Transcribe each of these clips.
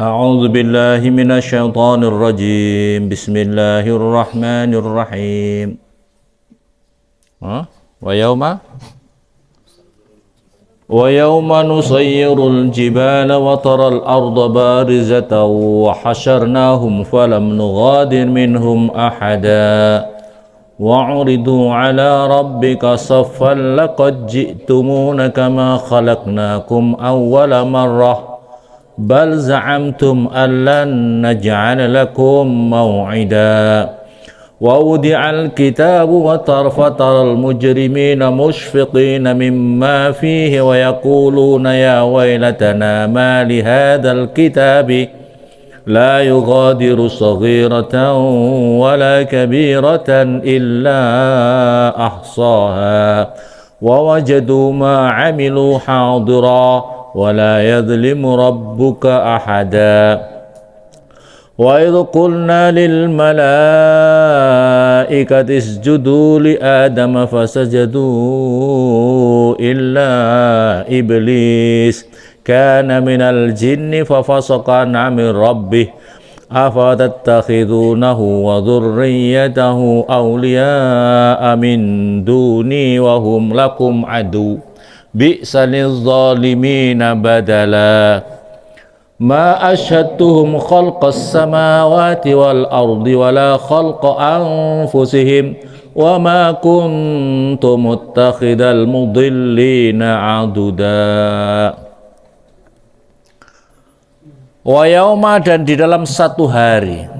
أعوذ بالله من الشيطان الرجيم بسم الله الرحمن الرحيم ويوم نسير الجبال وترى الأرض بارزة وحشرناهم فلم نغادر منهم أحدا وعرضوا على ربك صفا لقد جئتمون كما خلقناكم أول مرة بل زعمتم أن لن نجعل لكم موعدا ووضع الكتاب فترى المجرمين مشفقين مما فيه ويقولون يا ويلتنا ما لهذا الكتاب لا يغادر صغيرة ولا كبيرة إلا أحصاها ووجدوا ما عملوا حاضرا ولا يظلم ربك أحدا وإذ قلنا للملائكة اسجدوا لآدم فسجدوا إلا إبليس كان من الجن ففسق عن أمر ربه أفتتخذونه وذريته أولياء من دوني وهم لكم عدو بئس للظالمين بدلا ما أشهدتهم خلق السماوات والأرض ولا خلق أنفسهم وما كنت متخذ المضلين عضدا. Wa yauma, dan di dalam satu hari,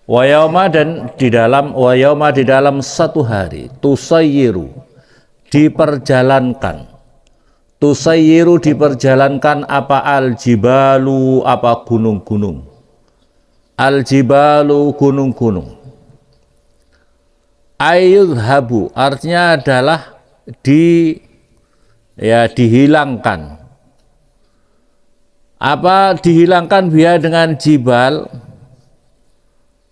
wa yauma di dalam satu hari, tusayyiru diperjalankan apa al-jibalu, apa gunung-gunung, al-jibalu gunung-gunung, ayyudhabu artinya adalah dihilangkan. Apa dihilangkan biha dengan jibal?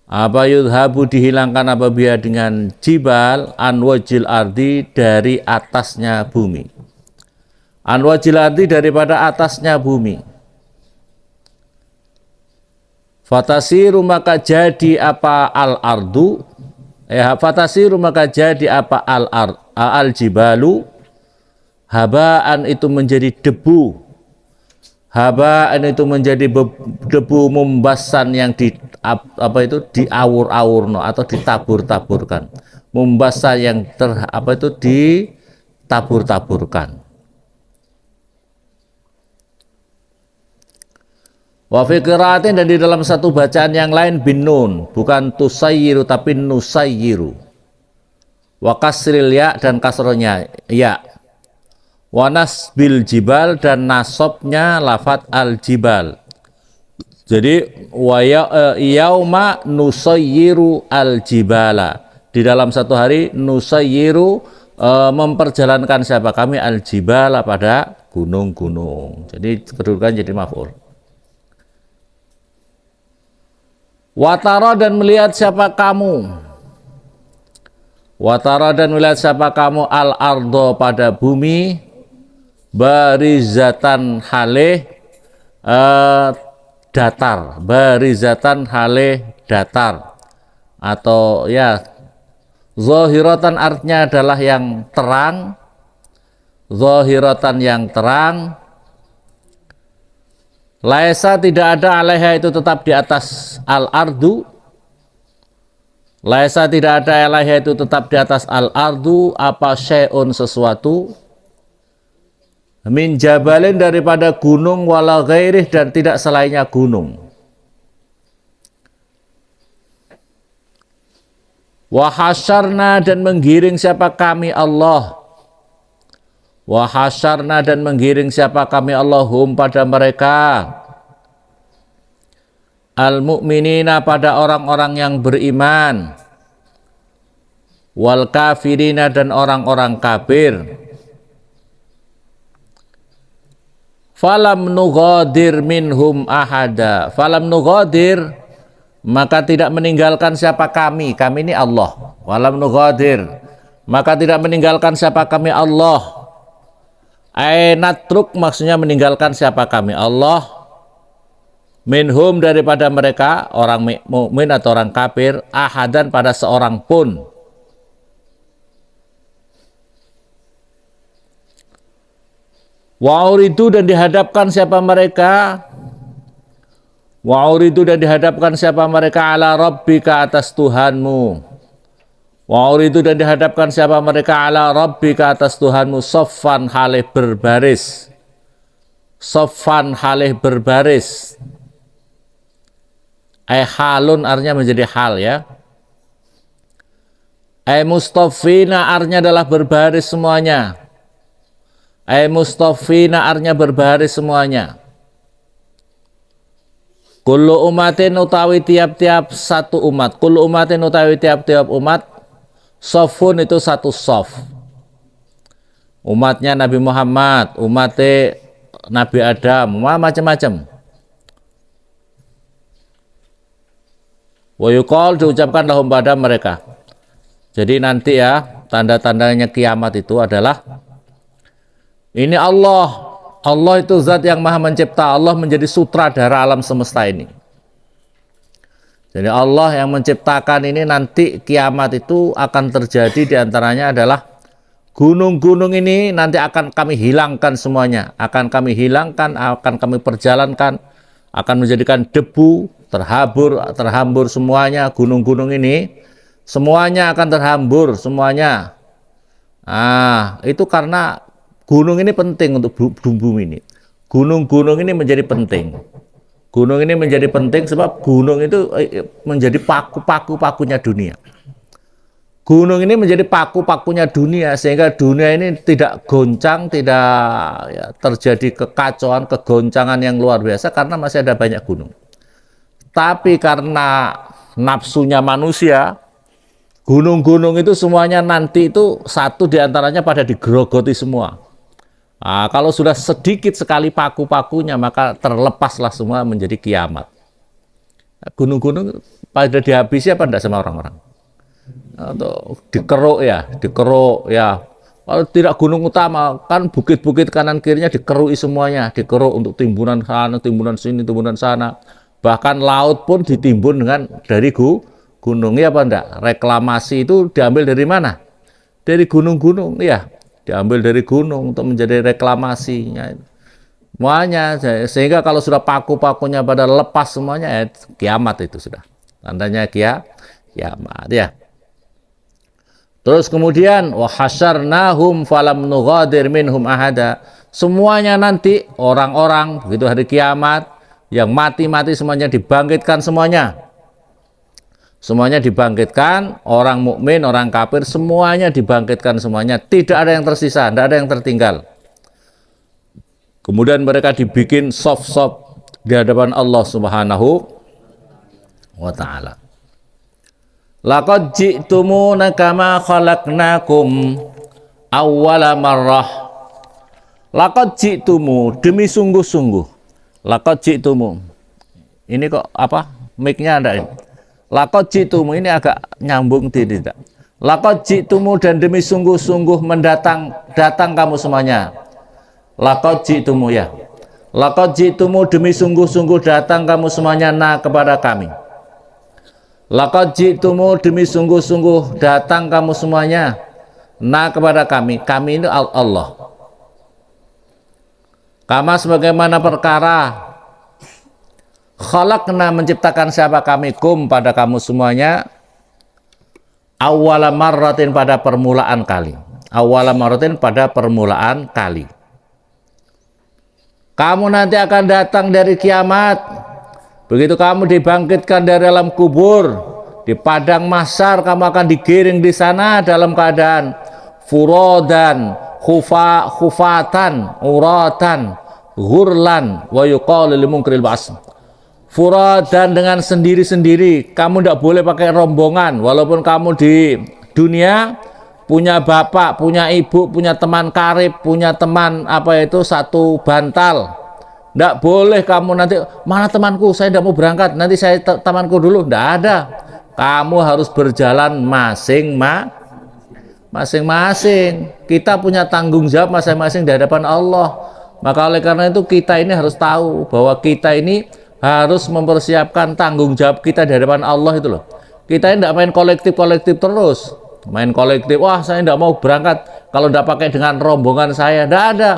Apa yudhabu dihilangkan apa biha dengan jibal? Anwajil ardi, dari atasnya bumi. Anwajil ardi, daripada atasnya bumi. Fatasiru, maka jadi apa al-ardu? Fatasiru, maka jadi apa al-jibalu? Habaan, itu menjadi debu. Habaan itu menjadi debu mumbasan, yang diawur-awurno atau ditabur-taburkan. Mumbasan yang ditabur-taburkan. Wa fi qiraatin, dan di dalam satu bacaan yang lain bin nun, bukan tusayyiru tapi nusayyiru. Wa kasril ya, dan kasronya ya. Wa nasbil jibal, dan nasobnya lafat al jibal. Jadi yauma nusayyiru al jibala, di dalam satu hari nusayyiru memperjalankan siapa kami al jibala, pada gunung-gunung. Jadi kedudukan jadi maf'ul. Watara, dan melihat siapa kamu, watara, dan melihat siapa kamu al ardo, pada bumi, barizatan haleh datar, barizatan haleh datar, atau zahiratan artinya adalah yang terang, zahiratan yang terang. Laisa, tidak ada, alaiha itu tetap di atas al-ardu. Laisa, tidak ada, alaiha itu tetap di atas al-ardu, apa syai'un, sesuatu, min jabalin, daripada gunung, wala ghairih, dan tidak selainnya gunung. Wa hasyarna, dan menggiring siapa kami Allah. Wa hasyarna, dan menggiring siapa kami Allahum, pada mereka, al-mu'minina, pada orang-orang yang beriman, wal kafirina, dan orang-orang kafir. Falam nughadir minhum ahada. Falam nughadir, maka tidak meninggalkan siapa kami. Kami ini Allah. Falam nughadir, maka tidak meninggalkan siapa kami Allah. Natruk maksudnya meninggalkan siapa kami? Allah minhum daripada mereka, orang mukmin atau orang kafir, ahadan pada seorang pun. Wa'uridu dan dihadapkan siapa mereka? Wa'uridu dan dihadapkan siapa mereka ala rabbika atas Tuhanmu. Wa'uridu dan dihadapkan siapa mereka ala rabbika atas Tuhanmu soffan halih berbaris. Soffan halih berbaris. Halun artinya menjadi hal ya. Mustafina artinya adalah berbaris semuanya. Mustafina artinya berbaris semuanya. Kullu umatin utawi tiap-tiap satu umat. Kullu umatin utawi tiap-tiap umat. Sofun itu satu sof. Umatnya Nabi Muhammad, umatnya Nabi Adam, macam-macam. Wa yuqal diucapkan lahum pada mereka. Jadi nanti ya, tanda-tandanya kiamat itu adalah ini Allah. Allah itu zat yang maha mencipta. Allah menjadi sutradara alam semesta ini. Jadi Allah yang menciptakan ini, nanti kiamat itu akan terjadi, diantaranya adalah gunung-gunung ini nanti akan kami hilangkan semuanya. Akan kami hilangkan, akan kami perjalankan, akan menjadikan debu, terhambur semuanya. Gunung-gunung ini semuanya akan terhambur semuanya. Itu karena gunung ini penting untuk bumi ini. Gunung-gunung ini menjadi penting. Gunung ini menjadi penting sebab gunung itu menjadi paku-pakunya dunia. Gunung ini menjadi paku-pakunya dunia sehingga dunia ini tidak goncang, tidak ya, terjadi kekacauan, kegoncangan yang luar biasa karena masih ada banyak gunung. Tapi karena nafsunya manusia, gunung-gunung itu semuanya nanti itu satu diantaranya pada digerogoti semua. Kalau sudah sedikit sekali paku-pakunya maka terlepaslah semua menjadi kiamat. Gunung-gunung pada dihabisi apa enggak sama orang-orang? Atau dikeruk ya. Kalau tidak gunung utama kan bukit-bukit kanan kirinya dikerui semuanya, dikeruk untuk timbunan sana, timbunan sini, timbunan sana. Bahkan laut pun ditimbun dari gunung, ya apa enggak? Reklamasi itu diambil dari mana? Dari gunung-gunung ya. Diambil dari gunung untuk menjadi reklamasinya semuanya, sehingga kalau sudah paku-pakunya pada lepas semuanya kiamat itu sudah tandanya kiamat ya. Terus kemudian wa hasyarnahum falam nughadir minhum ahada, semuanya nanti orang-orang begitu hari kiamat yang mati-mati semuanya dibangkitkan semuanya dibangkitkan, orang mukmin, orang kafir, semuanya dibangkitkan semuanya. Tidak ada yang tersisa, tidak ada yang tertinggal. Kemudian mereka dibikin soft-soft di hadapan Allah Subhanahu wa ta'ala. Laqad ji'tumuna kama khalaqnakum awwala marrah. Laqad ji'tumu, demi sungguh-sungguh. Laqad ji'tumu. Ini kok apa? Mic-nya ada ini. Laqad ji'tumu ini agak nyambung tidak. Laqad ji'tumu dan demi sungguh-sungguh datang kamu semuanya. Laqad ji'tumu ya. Laqad ji'tumu demi sungguh-sungguh datang kamu semuanya kepada kami. Laqad ji'tumu demi sungguh-sungguh datang kamu semuanya kepada kami. Kami ini Allah. Kama sebagaimana perkara khalaqna menciptakan siapa kami pada kamu semuanya awwala marratin pada permulaan kali. Awwala marratin pada permulaan kali. Kamu nanti akan datang dari kiamat. Begitu kamu dibangkitkan dari alam kubur, di padang mahsyar kamu akan digiring di sana dalam keadaan furodan, khufatan, uratan, ghurlan wa yuqalu lil munkril ba'as. Furadan dengan sendiri-sendiri, kamu tidak boleh pakai rombongan. Walaupun kamu di dunia punya bapak, punya ibu, punya teman karib, punya teman satu bantal, tidak boleh kamu nanti mana temanku, saya tidak mau berangkat, nanti saya temanku dulu. Tidak ada, kamu harus berjalan masing-masing. Kita punya tanggung jawab masing-masing di hadapan Allah. Maka oleh karena itu kita ini harus tahu bahwa kita ini harus mempersiapkan tanggung jawab kita di hadapan Allah itu loh. Kita ini tidak main kolektif-kolektif terus. Main kolektif, wah saya tidak mau berangkat kalau tidak pakai dengan rombongan saya. Tidak ada.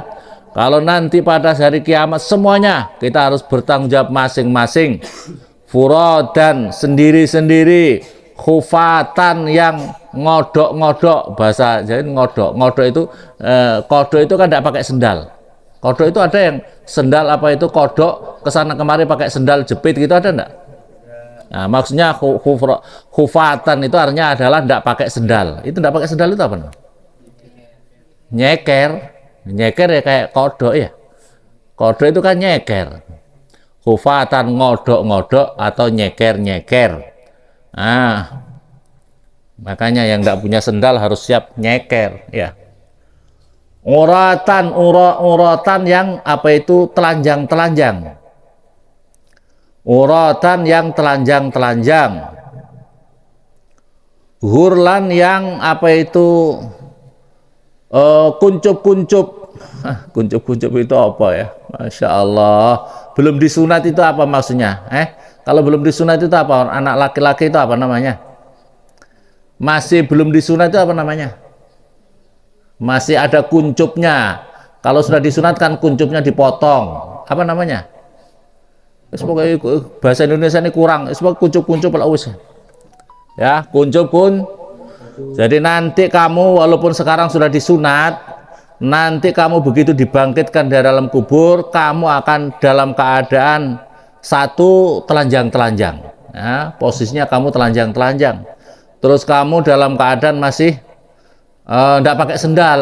Kalau nanti pada hari kiamat semuanya kita harus bertanggung jawab masing-masing. Furadan sendiri-sendiri, khufatan yang ngodok-ngodok, bahasa jadi ngodok itu kodok itu kan tidak pakai sendal. Kodok itu ada yang sendal apa itu kodok kesana kemari pakai sendal jepit gitu, ada enggak? Nah, maksudnya khufatan itu artinya adalah tidak pakai sendal. Itu tidak pakai sendal itu apa namanya? Nyeker. Nyeker ya kayak kodok ya. Kodok itu kan nyeker. Khufatan ngodok-ngodok atau nyeker-nyeker. Nah, makanya yang tidak punya sendal harus siap nyeker ya. Uratan yang apa itu telanjang-telanjang. Uratan yang telanjang-telanjang. Hurlan yang apa itu kuncup-kuncup. Kuncup-kuncup itu apa ya? Masya Allah. Belum disunat itu apa maksudnya? Kalau belum disunat itu apa? Anak laki-laki itu apa namanya? Masih belum disunat itu apa namanya? Masih ada kuncupnya. Kalau sudah disunatkan kuncupnya dipotong. Apa namanya? Semoga bahasa Indonesia ini kurang. Semoga kuncup-kuncup lah wis. Ya, kuncup kun. Jadi nanti kamu walaupun sekarang sudah disunat, nanti kamu begitu dibangkitkan dari dalam kubur, kamu akan dalam keadaan satu telanjang-telanjang. Ya, posisinya kamu telanjang-telanjang. Terus kamu dalam keadaan masih tidak pakai sendal,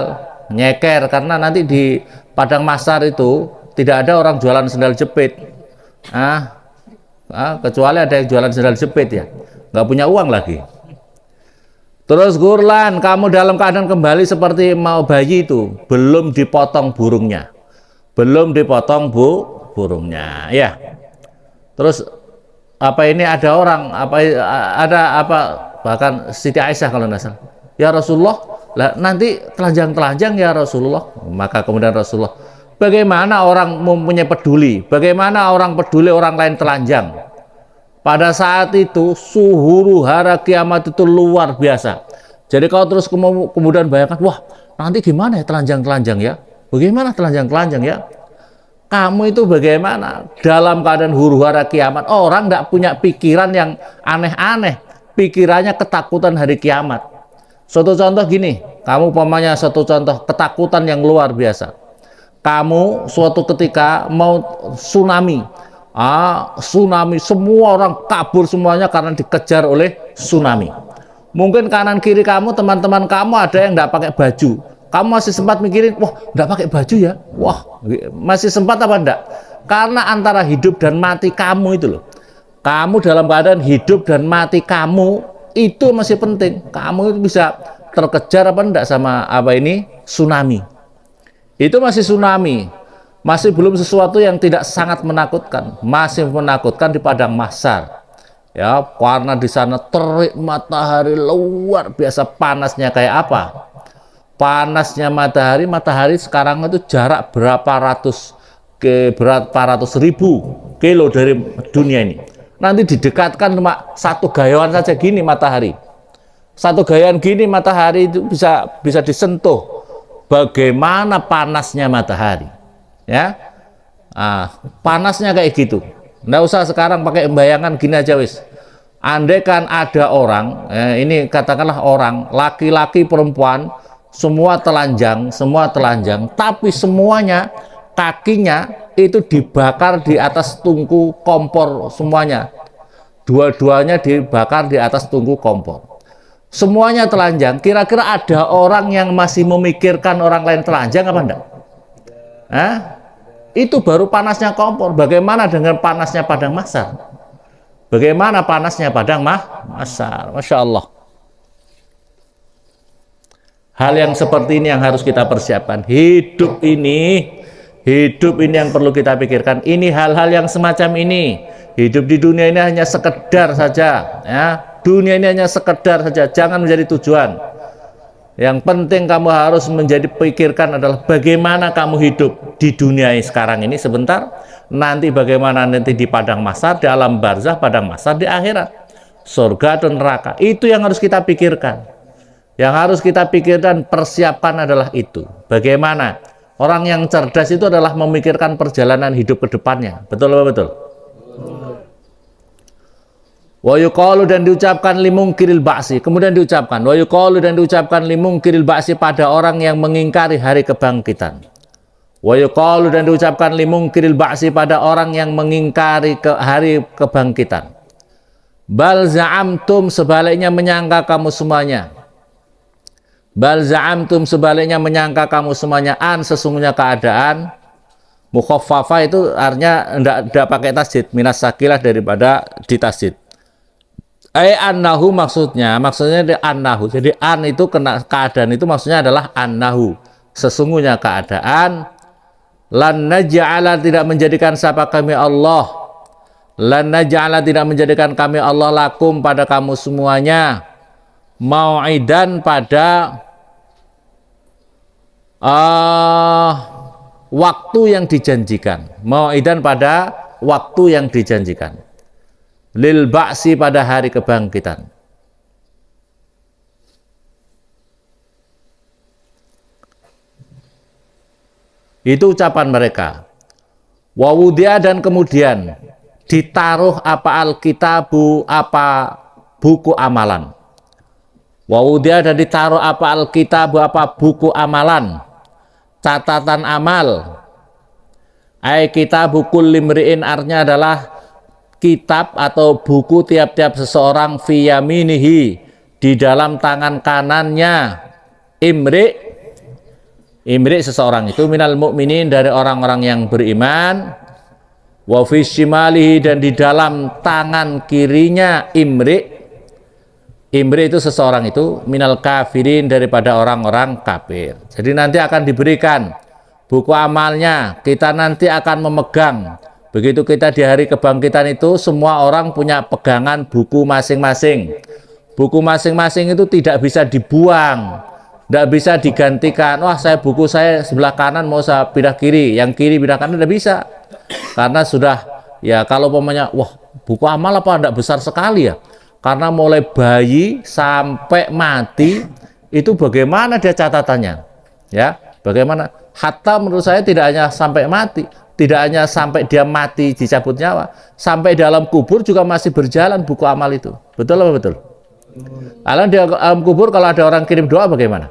nyeker, karena nanti di padang mahsyar itu tidak ada orang jualan sendal jepit. Kecuali ada yang jualan sendal jepit ya, nggak punya uang lagi. Terus gurlan, kamu dalam keadaan kembali seperti mau bayi itu, belum dipotong burungnya, belum dipotong burungnya, ya. Terus apa ini ada orang bahkan Siti Aisyah kalau nggak salah, ya Rasulullah, lah nanti telanjang-telanjang ya Rasulullah. Maka kemudian Rasulullah, bagaimana orang mempunyai peduli? Bagaimana orang peduli orang lain telanjang? Pada saat itu suhuru hara kiamat itu luar biasa. Jadi kalau terus kemudian bayangkan, wah nanti gimana ya telanjang-telanjang ya? Bagaimana telanjang-telanjang ya? Kamu itu bagaimana dalam keadaan huru hara kiamat? Orang nggak punya pikiran yang aneh-aneh. Pikirannya ketakutan hari kiamat. Suatu contoh gini, kamu umpamanya suatu contoh ketakutan yang luar biasa. Kamu suatu ketika mau tsunami, tsunami, semua orang kabur semuanya karena dikejar oleh tsunami. Mungkin kanan kiri kamu, teman-teman kamu ada yang nggak pakai baju. Kamu masih sempat mikirin, wah nggak pakai baju ya, wah masih sempat apa enggak? Karena antara hidup dan mati kamu itu loh. Kamu dalam keadaan hidup dan mati kamu itu masih penting. Kamu itu bisa terkejar apa enggak sama apa ini tsunami. Itu masih tsunami, masih belum sesuatu yang tidak sangat menakutkan, masih menakutkan di padang mahsyar. Ya, karena di sana terik matahari luar biasa panasnya kayak apa? Panasnya matahari sekarang itu jarak berapa ratus ribu kilo dari dunia ini. Nanti didekatkan cuma satu gayaan saja gini matahari. Satu gayaan gini matahari itu bisa disentuh. Bagaimana panasnya matahari, ya? Panasnya kayak gitu. Nggak usah sekarang pakai bayangan gini aja wis. Andai kan ada orang, ini katakanlah orang, laki-laki, perempuan, semua telanjang, tapi semuanya kakinya itu dibakar di atas tungku kompor semuanya. Dua-duanya dibakar di atas tungku kompor. Semuanya telanjang, kira-kira ada orang yang masih memikirkan orang lain telanjang apa enggak? Itu baru panasnya kompor. Bagaimana dengan panasnya padang mahsyar? Bagaimana panasnya padang mahsyar? Masya Allah. Hal yang seperti ini yang harus kita persiapkan. Hidup ini yang perlu kita pikirkan. Ini hal-hal yang semacam ini. Hidup di dunia ini hanya sekedar saja, ya. Dunia ini hanya sekedar saja, jangan menjadi tujuan. Yang penting kamu harus menjadi pikirkan adalah bagaimana kamu hidup di dunia sekarang ini sebentar, nanti bagaimana nanti di padang mahsyar, di alam barzah, padang mahsyar, di akhirat, surga atau neraka. Itu yang harus kita pikirkan. Yang harus kita pikirkan, persiapkan adalah itu. Bagaimana? Orang yang cerdas itu adalah memikirkan perjalanan hidup ke depannya. Betul apa betul? Wa yuqalu dan diucapkan limungkiril ba'si. Kemudian diucapkan wa yuqalu dan diucapkan limungkiril ba'si pada orang yang mengingkari hari kebangkitan. Wa yuqalu dan diucapkan limungkiril ba'si pada orang yang mengingkari hari kebangkitan. Bal za'amtum sebaliknya menyangka kamu semuanya. Bal za'amtum sebaliknya menyangka kamu semuanya sesungguhnya keadaan. Mukhaffafah itu artinya tidak pakai tasjid, minas sakilah daripada ditasjid. Annahu maksudnya di annahu. Jadi an itu kena keadaan itu maksudnya adalah annahu. Sesungguhnya keadaan lan naj'ala tidak menjadikan siapa kami Allah. Lan naj'ala tidak menjadikan kami Allah lakum pada kamu semuanya mau'idan pada waktu yang dijanjikan. Mau'idan pada waktu yang dijanjikan. Lil ba'si pada hari kebangkitan. Itu ucapan mereka. Wawudia dan kemudian ditaruh apa alkitabu, apa buku amalan. Wawudia dan ditaruh apa alkitabu, apa buku amalan, catatan amal. Kitabu kulli mri'in artinya adalah kitab atau buku tiap-tiap seseorang fi yaminihi di dalam tangan kanannya. Imri seseorang itu minal mu'minin dari orang-orang yang beriman. Wa fi shimalihi dan di dalam tangan kirinya Imri itu seseorang itu minal kafirin daripada orang-orang kafir. Jadi nanti akan diberikan buku amalnya, kita nanti akan memegang. Begitu kita di hari kebangkitan itu semua orang punya pegangan buku masing-masing. Buku masing-masing itu tidak bisa dibuang, tidak bisa digantikan. Wah, buku saya sebelah kanan mau saya pindah kiri, yang kiri pindah kanan, tidak bisa. Karena sudah, ya kalau umpamanya, wah buku amal apa tidak besar sekali ya. Karena mulai bayi sampai mati itu bagaimana dia catatannya, ya bagaimana? Hatta menurut saya tidak hanya sampai mati, tidak hanya sampai dia mati dicabut nyawa, sampai dalam kubur juga masih berjalan buku amal itu. Betul apa betul? Kalau di dalam kubur kalau ada orang kirim doa bagaimana?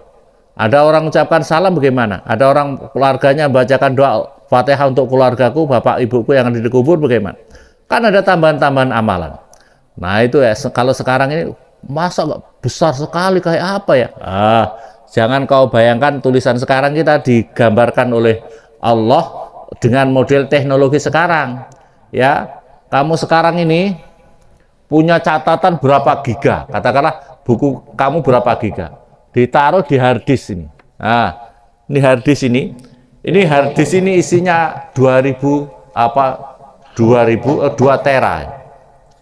Ada orang ucapkan salam bagaimana? Ada orang keluarganya bacakan doa Fatihah untuk keluargaku, bapak ibuku yang ada di kubur bagaimana? Kan ada tambahan-tambahan amalan. Nah itu ya, kalau sekarang ini masa besar sekali kayak apa ya? Jangan kau bayangkan tulisan sekarang kita digambarkan oleh Allah dengan model teknologi sekarang. Ya, kamu sekarang ini punya catatan berapa giga? Katakanlah buku kamu berapa giga? Ditaruh di harddisk ini. Nah, ini harddisk ini. Ini harddisk ini isinya 2 tera.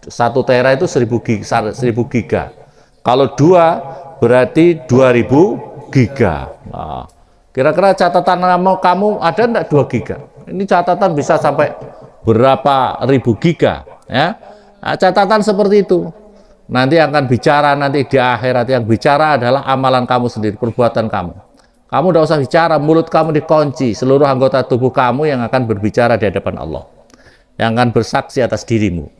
1 tera itu 1000 giga. Kalau 2 berarti 2000 giga. Nah, kira-kira catatan kamu ada enggak 2 giga? Ini catatan bisa sampai berapa ribu giga, ya. Nah, catatan seperti itu. Nanti akan bicara nanti di akhirat, yang bicara adalah amalan kamu sendiri, perbuatan kamu. Kamu tidak usah bicara, mulut kamu dikunci, seluruh anggota tubuh kamu yang akan berbicara di hadapan Allah, yang akan bersaksi atas dirimu.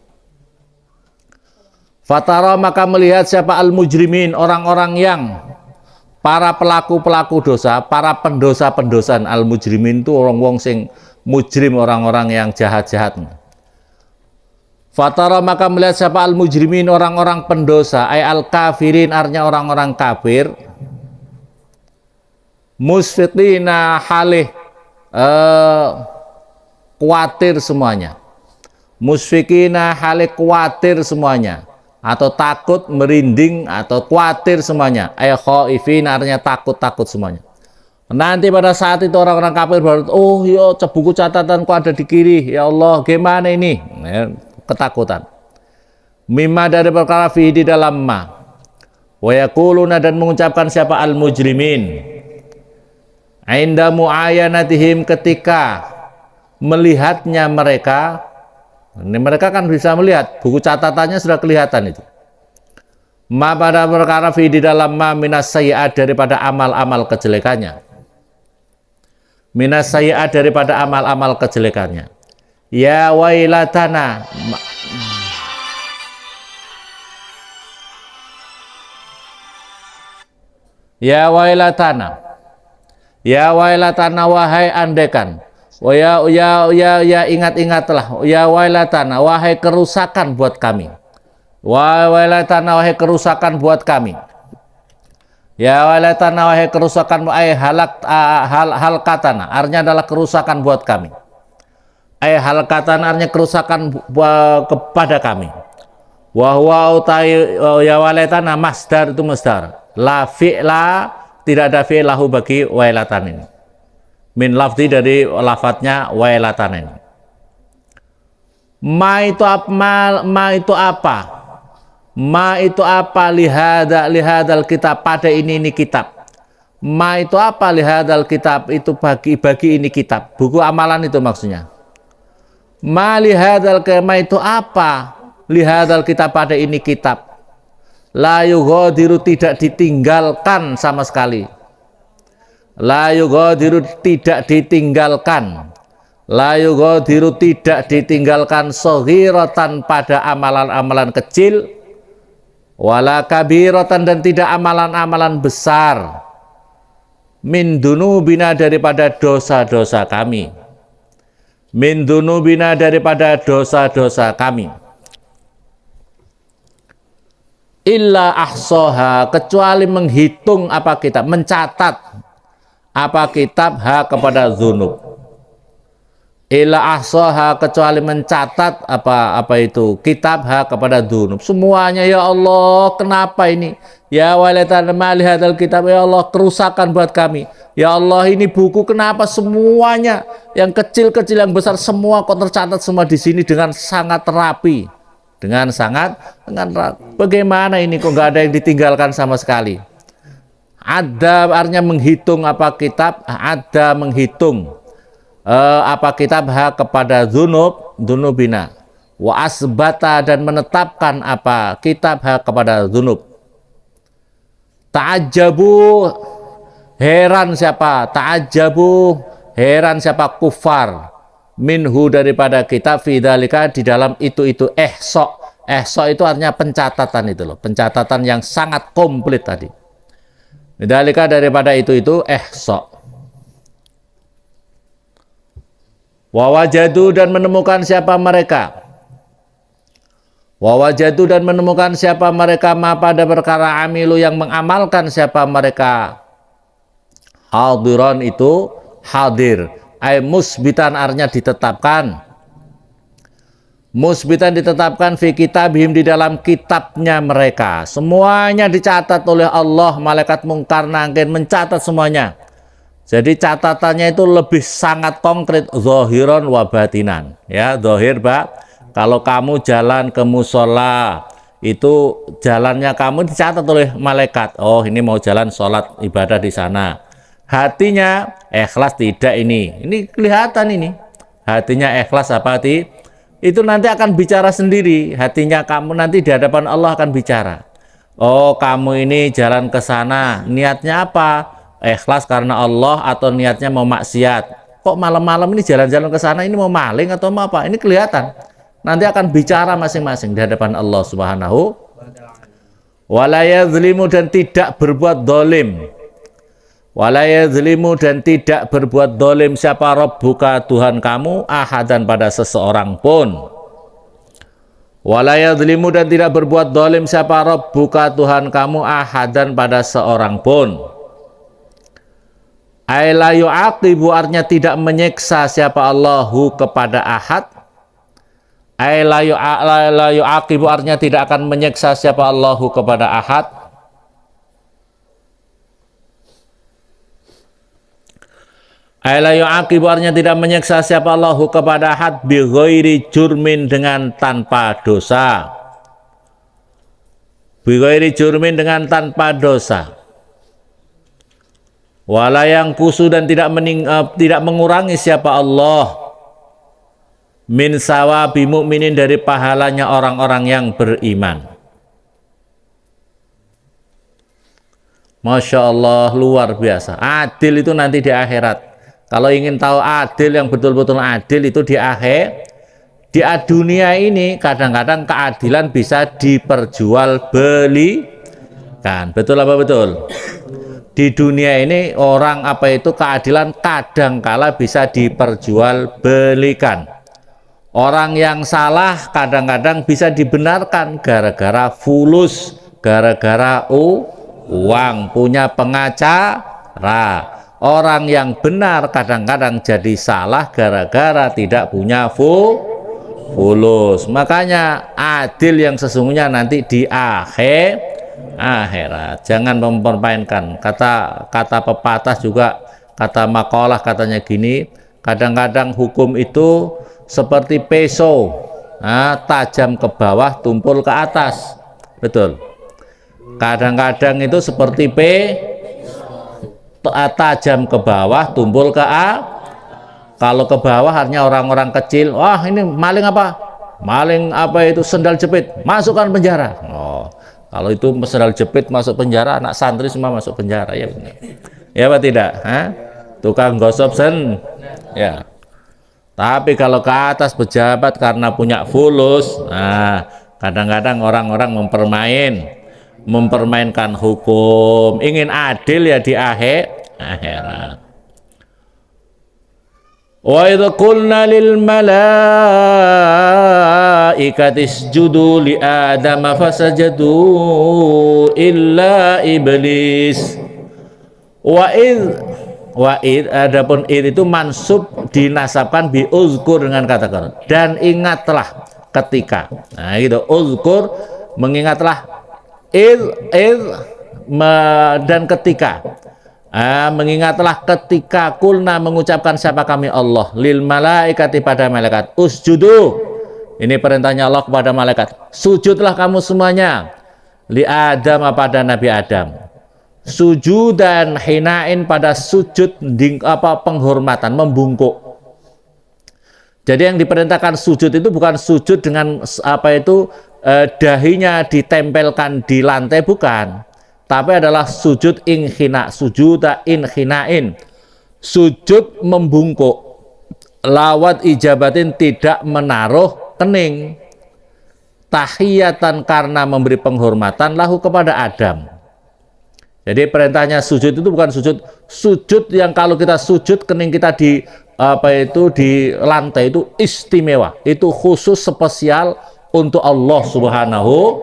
Fatara maka melihat siapa al-mujrimin, orang-orang yang para pelaku-pelaku dosa, para pendosa-pendosa. Al-mujrimin itu orang-orang sing mujrim, orang-orang yang jahat-jahat. Fatara maka melihat siapa al-mujrimin, orang-orang pendosa, al-kafirin artinya orang-orang kafir. Musfiqina halih khawatir semuanya. Musfiqina halih khawatir semuanya, atau takut, merinding, atau khawatir semuanya. Khaifin artinya takut-takut semuanya. Nanti pada saat itu orang-orang kafir baru, oh ya buku catatanku ada di kiri, ya Allah gimana ini? Ketakutan. Mimma dari perkara fi di dalam ma. Wa yaquluna dan mengucapkan siapa al-mujrimin inda muayanatihim ketika melihatnya mereka. Ini mereka kan bisa melihat, buku catatannya sudah kelihatan itu. Ma pada perkara fi di dalam ma minas sayyi'at daripada amal-amal kejelekannya. Minas sayyi'at daripada amal-amal kejelekannya. Ya wailatana. Ya wailatana. Ya wailatana wahai andekan. Ya ingat-ingatlah. Ya wailatana wahai kerusakan buat kami. Wailatana wahai kerusakan buat kami. Ya wailatana wahai kerusakan halkatana artinya adalah kerusakan buat kami. Halkatana artinya kerusakan kepada kami. Wa utai ya wailatana masdar itu masdar. La fi'la tidak ada fi'lahu bagi wailatan ini. Min lafzi dari lafadznya wailatan ini. Ma itu apa? Ma itu apa? Lihadal kitab pada ini kitab. Ma itu apa? Lihadal kitab itu bagi ini kitab. Buku amalan itu maksudnya. Ma lihadal ma itu apa? Lihadal kitab pada ini kitab. La yughadiru tidak ditinggalkan sama sekali. La yughadiru tidak ditinggalkan. La yughadiru tidak ditinggalkan saghiratan pada amalan-amalan kecil wala kabiratan dan tidak amalan-amalan besar min dunubina daripada dosa-dosa kami. Min dunubina daripada dosa-dosa kami. Illa ahsoha kecuali menghitung apa kitab, mencatat apa kitab ha kepada dzunub. Illa ahsoha kecuali mencatat apa itu kitab ha kepada dzunub. Semuanya ya Allah, kenapa ini? Ya wailatana ma lihadzal kitab, ya Allah kerusakan buat kami. Ya Allah ini buku kenapa semuanya yang kecil-kecil yang besar semua kok tercatat semua di sini dengan sangat rapi. Dengan rapi. Bagaimana ini kok nggak ada yang ditinggalkan sama sekali? Ada artinya menghitung apa kitab, ada menghitung apa kitab ha kepada dzunubina wa asbata dan menetapkan apa kitab ha kepada dzunub. Ta'ajjabu heran siapa? Ta'ajjabu heran siapa? Kufar minhu daripada kitab fidzalika di dalam itu ihsa. Ihsa itu artinya pencatatan itu loh, pencatatan yang sangat komplit tadi. Fidzalika daripada itu ihsa. Wa wajadu dan menemukan siapa mereka. Wa wajadu dan menemukan siapa mereka ma pada perkara amilu yang mengamalkan siapa mereka. Hadiran itu hadir. Ay musbitan artinya ditetapkan. Musbitan ditetapkan fi kitabihim di dalam kitabnya mereka. Semuanya dicatat oleh Allah. Malaikat Mungkar Nakir mencatat semuanya. Jadi catatannya itu lebih sangat konkret, zahiran wa batinan. Ya, zahir, Pak. Kalau kamu jalan ke musola, itu jalannya kamu dicatat oleh malaikat. Oh, ini mau jalan sholat ibadah di sana. Hatinya ikhlas tidak ini. Ini kelihatan ini. Hatinya ikhlas apa hati? Itu nanti akan bicara sendiri. Hatinya kamu nanti di hadapan Allah akan bicara. Oh, kamu ini jalan ke sana, niatnya apa? Ikhlas karena Allah atau niatnya mau maksiat. Kok malam-malam ini jalan-jalan ke sana ini mau maling atau mau apa? Ini kelihatan. Nanti akan bicara masing-masing di hadapan Allah Subhanahu. Wala yadzlimu dan tidak berbuat dolim. Wala yadzlimu dan tidak berbuat dolim siapa Rabbuka Tuhan kamu ahadan pada seseorang pun. Wala yadzlimu dan tidak berbuat dolim siapa Rabbuka Tuhan kamu ahadan pada seorang pun. Ay la yu'aqibu artinya tidak menyiksa siapa Allahu kepada ahad. Ay la yu'aqibu artinya tidak akan menyiksa siapa Allahu kepada ahad. Ay la yu'aqibu artinya tidak menyiksa siapa Allahu kepada ahad bi ghairi jurmin dengan tanpa dosa. Bighairi jurmin dengan tanpa dosa. Wala yang kusu dan tidak mengurangi siapa Allah min sawabi mukminin dari pahalanya orang-orang yang beriman. Masya Allah, luar biasa. Adil itu nanti di akhirat. Kalau ingin tahu adil yang betul-betul adil itu di akhir. Di dunia ini kadang-kadang keadilan bisa diperjualbelikan. Betul apa betul? Di dunia ini orang apa itu keadilan kadangkala bisa diperjualbelikan. Orang yang salah kadang-kadang bisa dibenarkan gara-gara fulus, gara-gara uang, punya pengacara. Orang yang benar kadang-kadang jadi salah gara-gara tidak punya fulus. Makanya adil yang sesungguhnya nanti di akhirat. Jangan mempermainkan. Kata pepatah juga, kata makalah katanya gini, kadang-kadang hukum itu seperti pisau, tajam ke bawah, tumpul ke atas. Betul. Kadang-kadang itu seperti tajam ke bawah, tumpul ke kalau ke bawah hanya orang-orang kecil. Wah, ini maling apa? Maling apa itu sendal jepit, masukkan penjara. Oh, kalau itu sendal jepit masuk penjara, anak santri semua masuk penjara, ya benar. Ya apa tidak? Tukang gosok ya. Tapi kalau ke atas pejabat karena punya fulus, kadang-kadang orang-orang mempermainkan hukum. Ingin adil ya di akhirat. Wa idza qulna lil malaikati isjudu li adama fasajadu illa iblis. Wa id adapun id itu mansub dinasabkan bi uzkur dengan kata kata. Dan ingatlah ketika. Nah gitu, uzkur mengingatlah dan ketika. Mengingatlah ketika kulna mengucapkan siapa kami Allah lil malaikati pada malaikat usjudu, ini perintahnya Allah kepada malaikat, sujudlah kamu semuanya li Adam pada Nabi Adam, sujud dan hinain pada sujud penghormatan, membungkuk. Jadi yang diperintahkan sujud itu bukan sujud dengan dahinya ditempelkan di lantai, bukan, tapi adalah sujud inhina, sujuda inhinain, sujud membungkuk, lawat ijabatin tidak menaruh kening, tahiyatan karena memberi penghormatan lahu kepada Adam. Jadi perintahnya sujud itu bukan sujud yang kalau kita sujud kening kita di di lantai itu istimewa, itu khusus spesial untuk Allah Subhanahu.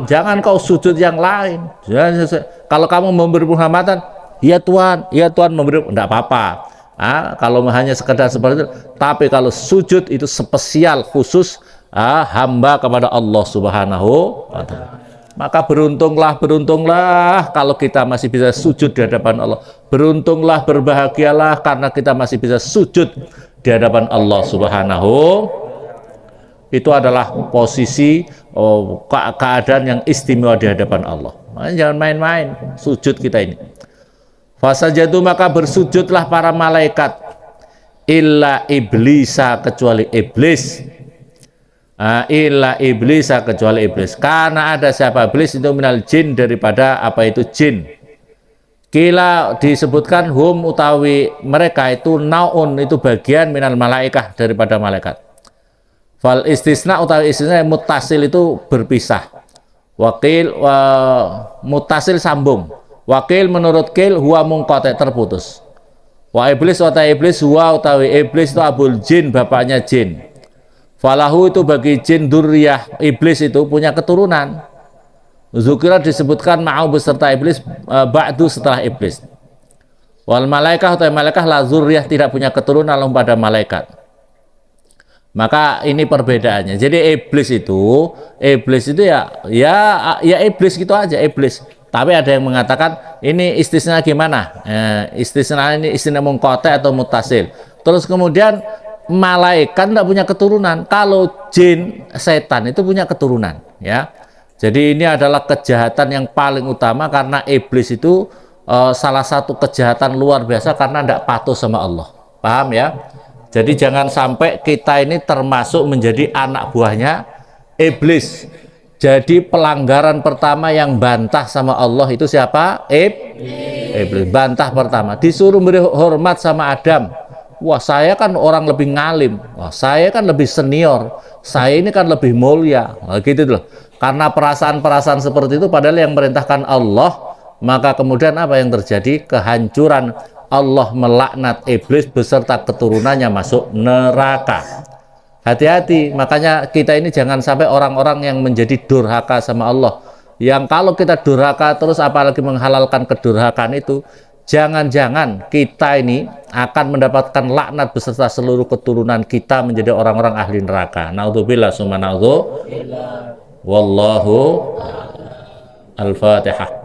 Jangan kau sujud yang lain. Kalau kamu memberi penghormatan, ya Tuhan memberi, enggak apa-apa. Kalau hanya sekedar seperti itu. Tapi kalau sujud itu spesial khusus hamba kepada Allah Subhanahu wa ta'ala. Maka beruntunglah kalau kita masih bisa sujud di hadapan Allah. Beruntunglah, berbahagialah karena kita masih bisa sujud di hadapan Allah Subhanahu. Itu adalah posisi keadaan yang istimewa di hadapan Allah. Makanya jangan main-main sujud kita ini. Fasajadu maka bersujudlah para malaikat illa iblisa kecuali iblis. Illa iblisa kecuali iblis. Karena ada siapa iblis itu minal jin, daripada jin. Kila disebutkan hum utawi mereka itu naun, itu bagian minal malaikah, daripada malaikat. Fal istisna utawi istisna mutasil itu berpisah. Wakil mutasil sambung. Wakil menurut kil huwa mungqati terputus. Wa iblis utawi iblis huwa utawi iblis itu abul jin, bapaknya jin. Falahu itu bagi jin durriyah, iblis itu punya keturunan. Zukira disebutkan ma'au beserta iblis ba'du setelah iblis. Wal malaikah utawi malaikah la zurriyah tidak punya keturunan lalu pada malaikat. Maka ini perbedaannya. Jadi iblis itu ya iblis gitu aja, iblis. Tapi ada yang mengatakan ini istisna gimana? Istisna ini istisna mungqati atau mutasil. Terus kemudian malaikat tidak punya keturunan. Kalau jin, setan itu punya keturunan, ya. Jadi ini adalah kejahatan yang paling utama karena iblis itu salah satu kejahatan luar biasa karena tidak patuh sama Allah. Paham ya? Jadi jangan sampai kita ini termasuk menjadi anak buahnya iblis. Jadi pelanggaran pertama yang bantah sama Allah itu siapa? Iblis. Bantah pertama. Disuruh beri hormat sama Adam. Wah, saya kan orang lebih ngalim. Wah, saya kan lebih senior. Saya ini kan lebih mulia. Nah, gitu loh. Karena perasaan-perasaan seperti itu padahal yang merintahkan Allah, maka kemudian apa yang terjadi? Kehancuran. Allah melaknat iblis beserta keturunannya masuk neraka. Hati-hati, makanya kita ini jangan sampai orang-orang yang menjadi durhaka sama Allah. Yang kalau kita durhaka terus apalagi menghalalkan kedurhakaan itu, jangan-jangan kita ini akan mendapatkan laknat beserta seluruh keturunan kita menjadi orang-orang ahli neraka. Naudzubillah summa naudzubillah. Wallahu al-Fatihah.